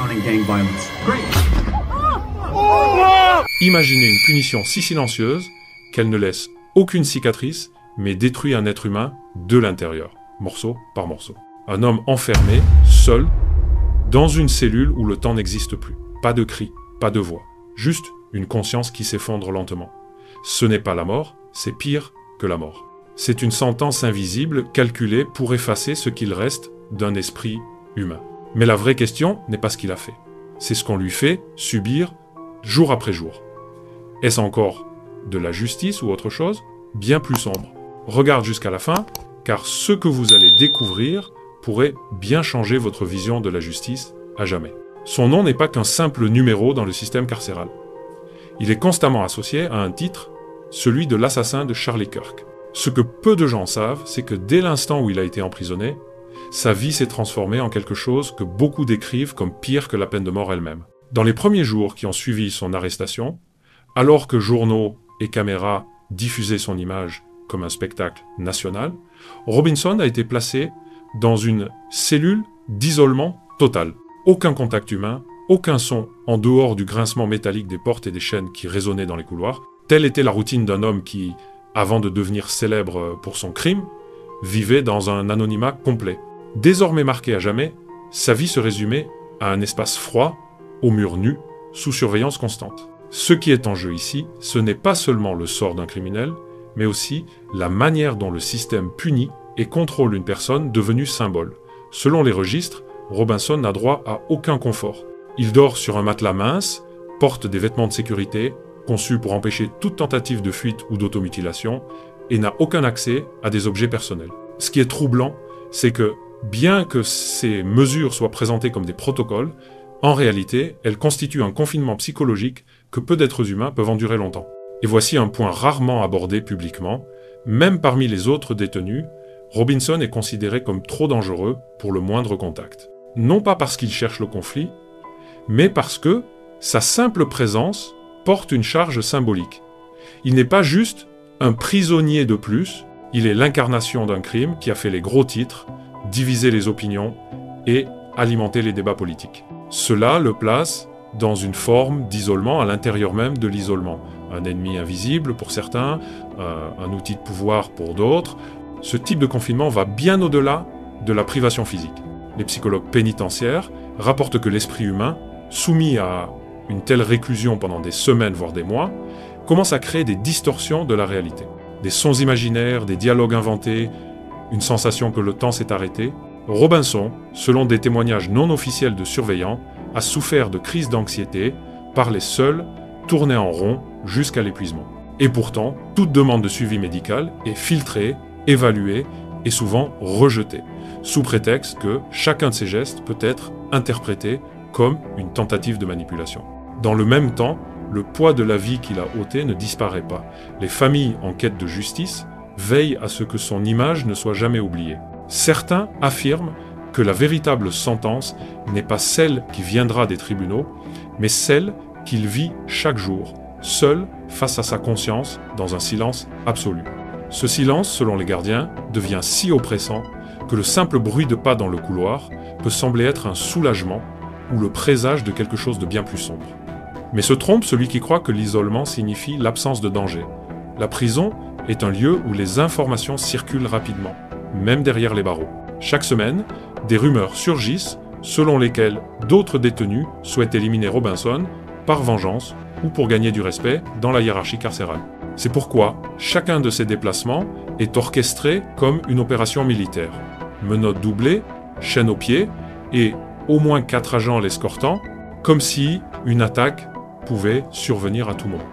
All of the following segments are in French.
crackdown on gang violence. Great. Imaginez une punition si silencieuse qu'elle ne laisse aucune cicatrice, mais détruit un être humain de l'intérieur, morceau par morceau. Un homme enfermé, seul, dans une cellule où le temps n'existe plus. Pas de cris, pas de voix, juste une conscience qui s'effondre lentement. Ce n'est pas la mort, c'est pire que la mort. C'est une sentence invisible calculée pour effacer ce qu'il reste d'un esprit humain. Mais la vraie question n'est pas ce qu'il a fait. C'est ce qu'on lui fait subir jour après jour. Est-ce encore de la justice ou autre chose? Bien plus sombre. Regarde jusqu'à la fin, car ce que vous allez découvrir pourrait bien changer votre vision de la justice à jamais. Son nom n'est pas qu'un simple numéro dans le système carcéral. Il est constamment associé à un titre, celui de l'assassin de Charlie Kirk. Ce que peu de gens savent, c'est que dès l'instant où il a été emprisonné, sa vie s'est transformée en quelque chose que beaucoup décrivent comme pire que la peine de mort elle-même. Dans les premiers jours qui ont suivi son arrestation, alors que journaux et caméras diffusaient son image comme un spectacle national, Robinson a été placé dans une cellule d'isolement total. Aucun contact humain, aucun son en dehors du grincement métallique des portes et des chaînes qui résonnaient dans les couloirs. Telle était la routine d'un homme qui, avant de devenir célèbre pour son crime, vivait dans un anonymat complet. Désormais marqué à jamais, sa vie se résumait à un espace froid, aux murs nus, sous surveillance constante. Ce qui est en jeu ici, ce n'est pas seulement le sort d'un criminel, mais aussi la manière dont le système punit et contrôle une personne devenue symbole. Selon les registres, Robinson n'a droit à aucun confort. Il dort sur un matelas mince, porte des vêtements de sécurité, conçus pour empêcher toute tentative de fuite ou d'automutilation, et n'a aucun accès à des objets personnels. Ce qui est troublant, c'est que, bien que ces mesures soient présentées comme des protocoles, en réalité, elles constituent un confinement psychologique que peu d'êtres humains peuvent endurer longtemps. Et voici un point rarement abordé publiquement. Même parmi les autres détenus, Robinson est considéré comme trop dangereux pour le moindre contact. Non pas parce qu'il cherche le conflit, mais parce que sa simple présence porte une charge symbolique. Il n'est pas juste un prisonnier de plus, il est l'incarnation d'un crime qui a fait les gros titres, divisé les opinions et alimenté les débats politiques. Cela le place dans une forme d'isolement à l'intérieur même de l'isolement. Un ennemi invisible pour certains, un outil de pouvoir pour d'autres. Ce type de confinement va bien au-delà de la privation physique. Les psychologues pénitentiaires rapportent que l'esprit humain, soumis à une telle réclusion pendant des semaines voire des mois, commence à créer des distorsions de la réalité. Des sons imaginaires, des dialogues inventés, une sensation que le temps s'est arrêté. Robinson, selon des témoignages non officiels de surveillants, a souffert de crises d'anxiété, parlait seul, tournait en rond jusqu'à l'épuisement. Et pourtant, toute demande de suivi médical est filtrée, évaluée et souvent rejetée, sous prétexte que chacun de ces gestes peut être interprété comme une tentative de manipulation. Dans le même temps, le poids de la vie qu'il a ôté ne disparaît pas. Les familles en quête de justice veillent à ce que son image ne soit jamais oubliée. Certains affirment que la véritable sentence n'est pas celle qui viendra des tribunaux, mais celle qu'il vit chaque jour, seul face à sa conscience, dans un silence absolu. Ce silence, selon les gardiens, devient si oppressant que le simple bruit de pas dans le couloir peut sembler être un soulagement ou le présage de quelque chose de bien plus sombre. Mais se trompe celui qui croit que l'isolement signifie l'absence de danger. La prison est un lieu où les informations circulent rapidement, même derrière les barreaux. Chaque semaine, des rumeurs surgissent selon lesquelles d'autres détenus souhaitent éliminer Robinson par vengeance ou pour gagner du respect dans la hiérarchie carcérale. C'est pourquoi chacun de ces déplacements est orchestré comme une opération militaire. Menottes doublées, chaîne aux pieds et au moins 4 agents l'escortant, comme si une attaque pouvait survenir à tout moment.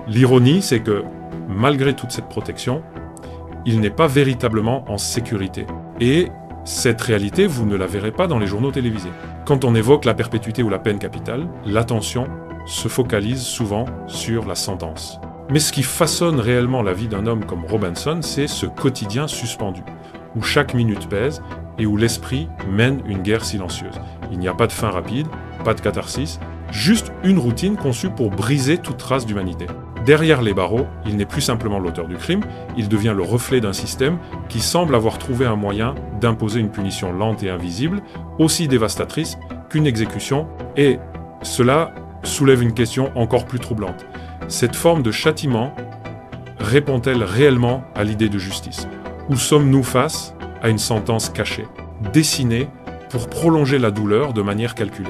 L'ironie, c'est que, malgré toute cette protection, il n'est pas véritablement en sécurité. Et cette réalité, vous ne la verrez pas dans les journaux télévisés. Quand on évoque la perpétuité ou la peine capitale, l'attention se focalise souvent sur la sentence. Mais ce qui façonne réellement la vie d'un homme comme Robinson, c'est ce quotidien suspendu, où chaque minute pèse et où l'esprit mène une guerre silencieuse. Il n'y a pas de fin rapide, pas de catharsis, juste une routine conçue pour briser toute trace d'humanité. Derrière les barreaux, il n'est plus simplement l'auteur du crime, il devient le reflet d'un système qui semble avoir trouvé un moyen d'imposer une punition lente et invisible, aussi dévastatrice qu'une exécution, et cela soulève une question encore plus troublante. Cette forme de châtiment répond-elle réellement à l'idée de justice? Ou sommes-nous face à une sentence cachée, dessinée pour prolonger la douleur de manière calculée?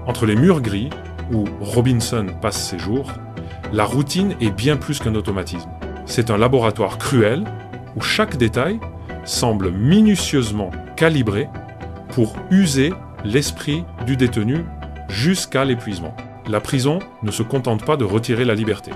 Entre les murs gris, où Robinson passe ses jours, la routine est bien plus qu'un automatisme. C'est un laboratoire cruel où chaque détail semble minutieusement calibré pour user l'esprit du détenu jusqu'à l'épuisement. La prison ne se contente pas de retirer la liberté.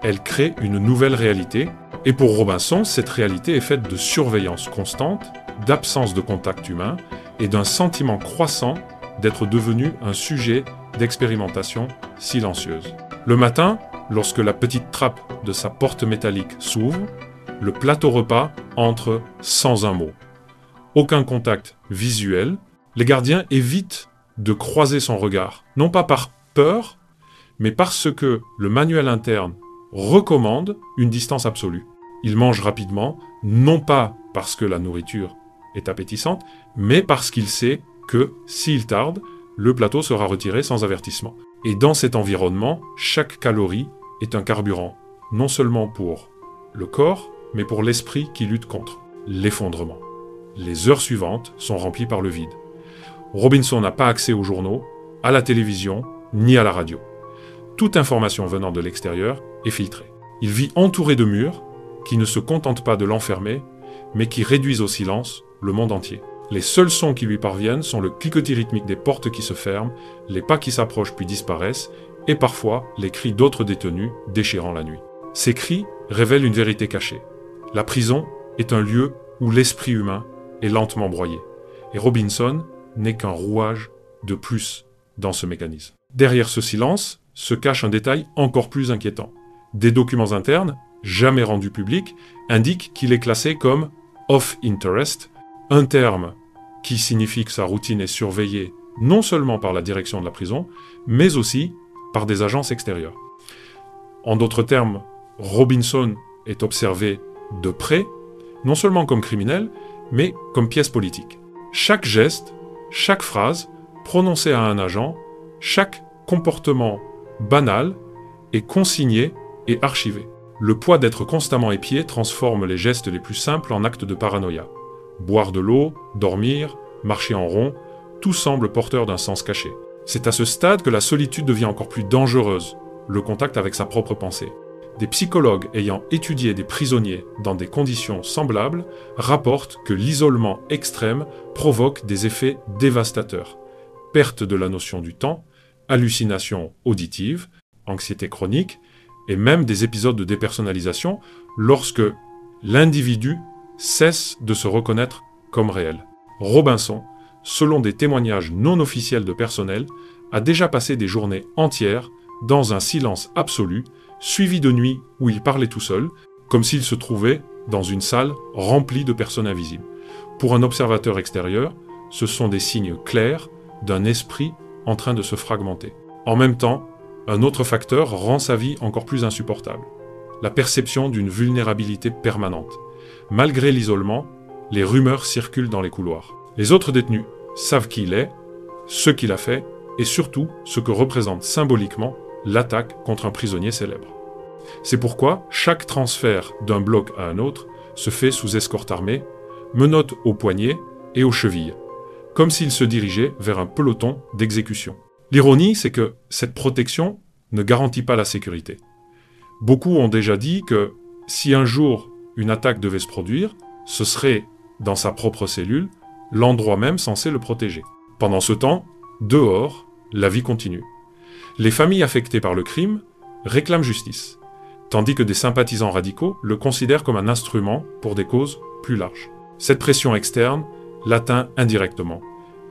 Elle crée une nouvelle réalité, et pour Robinson, cette réalité est faite de surveillance constante, d'absence de contact humain et d'un sentiment croissant d'être devenu un sujet d'expérimentation silencieuse. Le matin, lorsque la petite trappe de sa porte métallique s'ouvre, le plateau repas entre sans un mot. Aucun contact visuel, les gardiens évitent de croiser son regard, non pas par peur, mais parce que le manuel interne recommande une distance absolue. Il mange rapidement, non pas parce que la nourriture est appétissante, mais parce qu'il sait que, s'il tarde, le plateau sera retiré sans avertissement. Et dans cet environnement, chaque calorie est un carburant, non seulement pour le corps, mais pour l'esprit qui lutte contre l'effondrement. Les heures suivantes sont remplies par le vide. Robinson n'a pas accès aux journaux, à la télévision, ni à la radio. Toute information venant de l'extérieur est filtrée. Il vit entouré de murs qui ne se contentent pas de l'enfermer, mais qui réduisent au silence le monde entier. Les seuls sons qui lui parviennent sont le cliquetis rythmique des portes qui se ferment, les pas qui s'approchent puis disparaissent, et parfois les cris d'autres détenus déchirant la nuit. Ces cris révèlent une vérité cachée. La prison est un lieu où l'esprit humain est lentement broyé. Et Robinson n'est qu'un rouage de plus dans ce mécanisme. Derrière ce silence se cache un détail encore plus inquiétant. Des documents internes, jamais rendus publics, indiquent qu'il est classé comme « of interest », un terme qui signifie que sa routine est surveillée non seulement par la direction de la prison, mais aussi par des agences extérieures. En d'autres termes, Robinson est observé de près, non seulement comme criminel, mais comme pièce politique. Chaque geste, chaque phrase prononcée à un agent, chaque comportement banal est consigné et archivé. Le poids d'être constamment épié transforme les gestes les plus simples en actes de paranoïa. Boire de l'eau, dormir, marcher en rond, tout semble porteur d'un sens caché. C'est à ce stade que la solitude devient encore plus dangereuse, le contact avec sa propre pensée. Des psychologues ayant étudié des prisonniers dans des conditions semblables rapportent que l'isolement extrême provoque des effets dévastateurs. Perte de la notion du temps, hallucinations auditives, anxiété chronique, et même des épisodes de dépersonnalisation lorsque l'individu cesse de se reconnaître comme réel. Robinson, selon des témoignages non officiels de personnel, a déjà passé des journées entières dans un silence absolu, suivi de nuits où il parlait tout seul, comme s'il se trouvait dans une salle remplie de personnes invisibles. Pour un observateur extérieur, ce sont des signes clairs d'un esprit en train de se fragmenter. En même temps, un autre facteur rend sa vie encore plus insupportable. La perception d'une vulnérabilité permanente. Malgré l'isolement, les rumeurs circulent dans les couloirs. Les autres détenus savent qui il est, ce qu'il a fait, et surtout ce que représente symboliquement l'attaque contre un prisonnier célèbre. C'est pourquoi chaque transfert d'un bloc à un autre se fait sous escorte armée, menottes aux poignets et aux chevilles, comme s'il se dirigeait vers un peloton d'exécution. L'ironie, c'est que cette protection ne garantit pas la sécurité. Beaucoup ont déjà dit que si un jour une attaque devait se produire, ce serait, dans sa propre cellule, l'endroit même censé le protéger. Pendant ce temps, dehors, la vie continue. Les familles affectées par le crime réclament justice, tandis que des sympathisants radicaux le considèrent comme un instrument pour des causes plus larges. Cette pression externe l'atteint indirectement.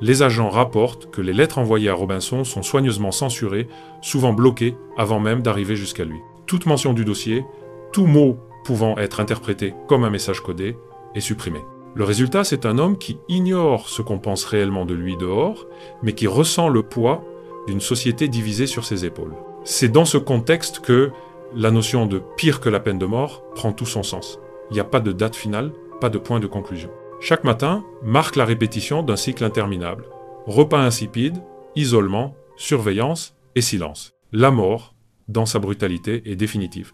Les agents rapportent que les lettres envoyées à Robinson sont soigneusement censurées, souvent bloquées avant même d'arriver jusqu'à lui. Toute mention du dossier, tout mot pouvant être interprété comme un message codé, est supprimé. Le résultat, c'est un homme qui ignore ce qu'on pense réellement de lui dehors, mais qui ressent le poids d'une société divisée sur ses épaules. C'est dans ce contexte que la notion de pire que la peine de mort prend tout son sens. Il n'y a pas de date finale, pas de point de conclusion. Chaque matin marque la répétition d'un cycle interminable. repas insipide, isolement, surveillance et silence. La mort, dans sa brutalité, est définitive.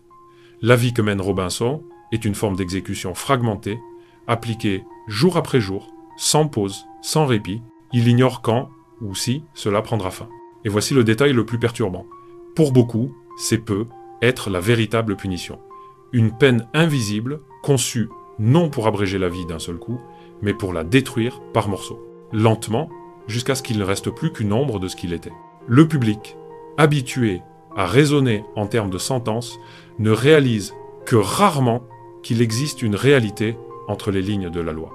La vie que mène Robinson est une forme d'exécution fragmentée, appliquée jour après jour, sans pause, sans répit. Il ignore quand ou si cela prendra fin. Et voici le détail le plus perturbant. Pour beaucoup, c'est peu être la véritable punition. Une peine invisible, conçue non pour abréger la vie d'un seul coup, mais pour la détruire par morceaux, lentement, jusqu'à ce qu'il ne reste plus qu'une ombre de ce qu'il était. Le public, habitué à raisonner en termes de sentence, ne réalise que rarement qu'il existe une réalité entre les lignes de la loi.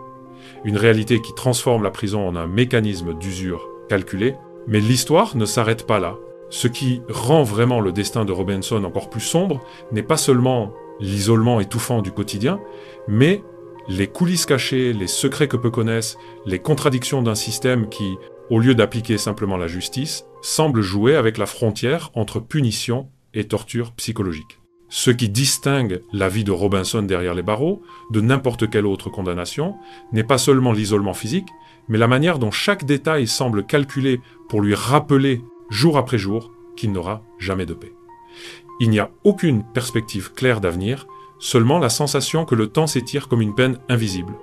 Une réalité qui transforme la prison en un mécanisme d'usure calculé, mais l'histoire ne s'arrête pas là. Ce qui rend vraiment le destin de Robinson encore plus sombre n'est pas seulement l'isolement étouffant du quotidien, mais les coulisses cachées, les secrets que peu connaissent, les contradictions d'un système qui, au lieu d'appliquer simplement la justice, semble jouer avec la frontière entre punition et torture psychologique. Ce qui distingue la vie de Robinson derrière les barreaux de n'importe quelle autre condamnation n'est pas seulement l'isolement physique, mais la manière dont chaque détail semble calculé pour lui rappeler, jour après jour, qu'il n'aura jamais de paix. Il n'y a aucune perspective claire d'avenir, seulement la sensation que le temps s'étire comme une peine invisible,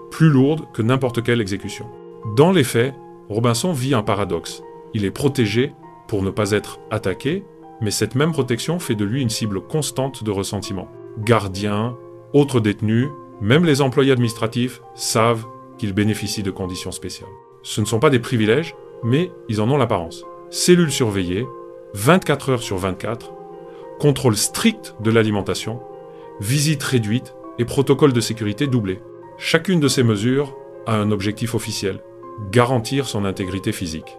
plus lourde que n'importe quelle exécution. Dans les faits, Robinson vit un paradoxe. Il est protégé pour ne pas être attaqué, mais cette même protection fait de lui une cible constante de ressentiment. Gardiens, autres détenus, même les employés administratifs savent qu'il bénéficie de conditions spéciales. Ce ne sont pas des privilèges, mais ils en ont l'apparence. Cellules surveillées, 24 heures sur 24, contrôle strict de l'alimentation, visites réduites et protocoles de sécurité doublés. Chacune de ces mesures a un objectif officiel, garantir son intégrité physique.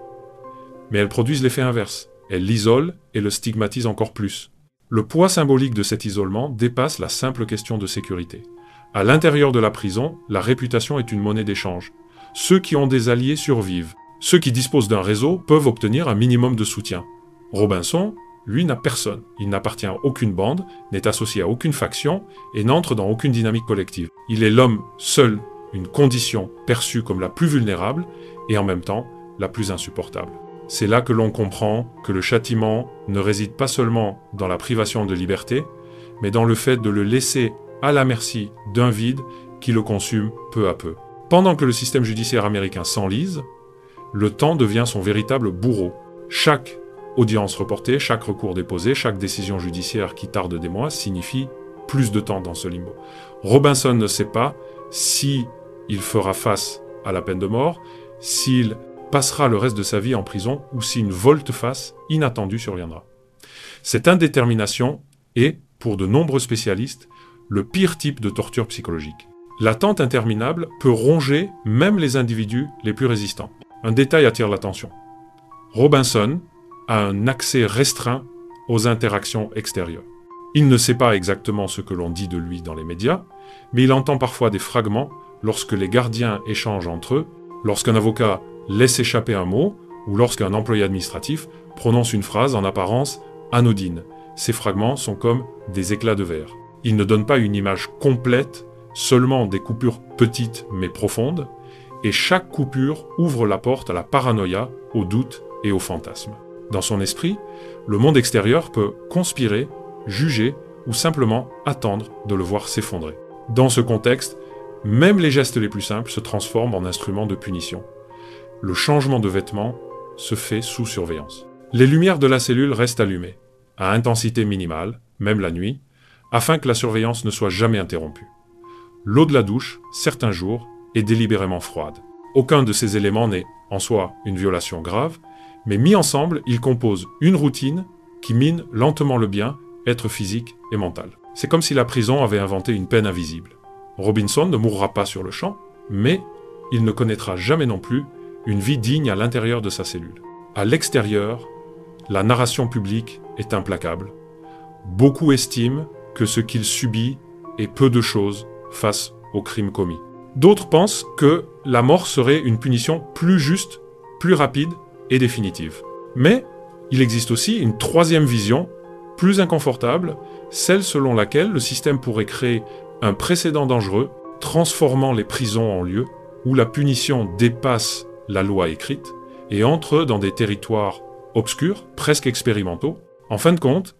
Mais elles produisent l'effet inverse. Elles l'isolent et le stigmatisent encore plus. Le poids symbolique de cet isolement dépasse la simple question de sécurité. À l'intérieur de la prison, la réputation est une monnaie d'échange. Ceux qui ont des alliés survivent. Ceux qui disposent d'un réseau peuvent obtenir un minimum de soutien. Robinson, lui, n'a personne. Il n'appartient à aucune bande, n'est associé à aucune faction et n'entre dans aucune dynamique collective. Il est l'homme seul, une condition perçue comme la plus vulnérable et en même temps la plus insupportable. C'est là que l'on comprend que le châtiment ne réside pas seulement dans la privation de liberté, mais dans le fait de le laisser à la merci d'un vide qui le consume peu à peu. Pendant que le système judiciaire américain s'enlise, le temps devient son véritable bourreau. Chaque audience reportée, chaque recours déposé, chaque décision judiciaire qui tarde des mois signifie plus de temps dans ce limbo. Robinson ne sait pas si il fera face à la peine de mort, s'il passera le reste de sa vie en prison ou si une volte-face inattendue surviendra. Cette indétermination est, pour de nombreux spécialistes, le pire type de torture psychologique. L'attente interminable peut ronger même les individus les plus résistants. Un détail attire l'attention. Robinson a un accès restreint aux interactions extérieures. Il ne sait pas exactement ce que l'on dit de lui dans les médias, mais il entend parfois des fragments lorsque les gardiens échangent entre eux, lorsqu'un avocat laisse échapper un mot ou lorsqu'un employé administratif prononce une phrase en apparence anodine. Ces fragments sont comme des éclats de verre. Ils ne donnent pas une image complète, seulement des coupures petites mais profondes, et chaque coupure ouvre la porte à la paranoïa, au doute et au fantasme. Dans son esprit, le monde extérieur peut conspirer, juger ou simplement attendre de le voir s'effondrer. Dans ce contexte, même les gestes les plus simples se transforment en instruments de punition. Le changement de vêtements se fait sous surveillance. Les lumières de la cellule restent allumées, à intensité minimale, même la nuit, afin que la surveillance ne soit jamais interrompue. L'eau de la douche, certains jours, est délibérément froide. Aucun de ces éléments n'est, en soi, une violation grave, mais mis ensemble, ils composent une routine qui mine lentement le bien, être physique et mental. C'est comme si la prison avait inventé une peine invisible. Robinson ne mourra pas sur le champ, mais il ne connaîtra jamais non plus une vie digne à l'intérieur de sa cellule. À l'extérieur, la narration publique est implacable. Beaucoup estiment que ce qu'il subit est peu de choses face aux crimes commis. D'autres pensent que la mort serait une punition plus juste, plus rapide et définitive. Mais il existe aussi une troisième vision, plus inconfortable, celle selon laquelle le système pourrait créer un précédent dangereux, transformant les prisons en lieux où la punition dépasse la loi écrite et entre dans des territoires obscurs, presque expérimentaux. En fin de compte,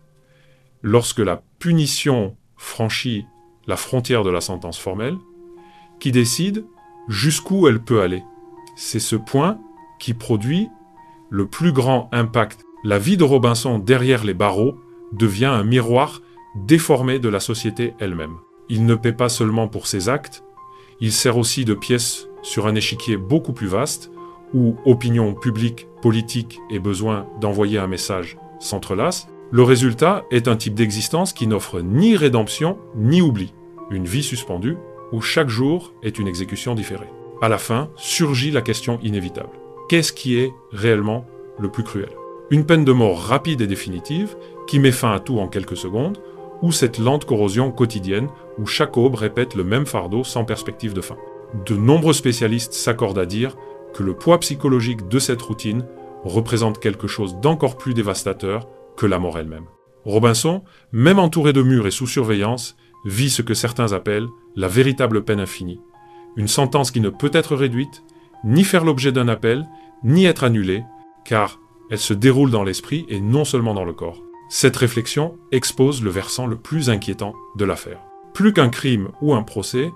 lorsque la punition franchit la frontière de la sentence formelle, qui décide jusqu'où elle peut aller. C'est ce point qui produit le plus grand impact. La vie de Robinson derrière les barreaux devient un miroir déformé de la société elle-même. Il ne paie pas seulement pour ses actes, il sert aussi de pièce sur un échiquier beaucoup plus vaste, où opinion publique, politique et besoin d'envoyer un message s'entrelacent. Le résultat est un type d'existence qui n'offre ni rédemption ni oubli. Une vie suspendue, où chaque jour est une exécution différée. À la fin, surgit la question inévitable. Qu'est-ce qui est réellement le plus cruel? Une peine de mort rapide et définitive, qui met fin à tout en quelques secondes, ou cette lente corrosion quotidienne, où chaque aube répète le même fardeau sans perspective de fin. De nombreux spécialistes s'accordent à dire que le poids psychologique de cette routine représente quelque chose d'encore plus dévastateur que la mort elle-même. Robinson, même entouré de murs et sous surveillance, vit ce que certains appellent la véritable peine infinie. Une sentence qui ne peut être réduite, ni faire l'objet d'un appel, ni être annulée, car elle se déroule dans l'esprit et non seulement dans le corps. Cette réflexion expose le versant le plus inquiétant de l'affaire. Plus qu'un crime ou un procès,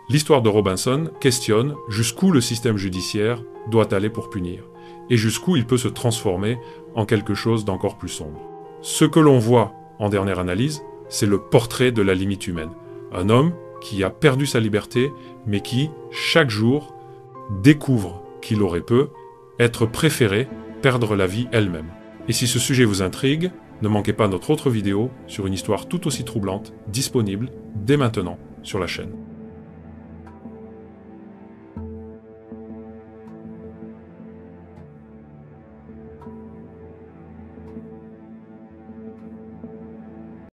l'histoire de Robinson questionne jusqu'où le système judiciaire doit aller pour punir, et jusqu'où il peut se transformer en quelque chose d'encore plus sombre. Ce que l'on voit, en dernière analyse, c'est le portrait de la limite humaine. Un homme qui a perdu sa liberté, mais qui, chaque jour, découvre qu'il aurait pu être préféré perdre la vie elle-même. Et si ce sujet vous intrigue, ne manquez pas notre autre vidéo sur une histoire tout aussi troublante, disponible dès maintenant sur la chaîne.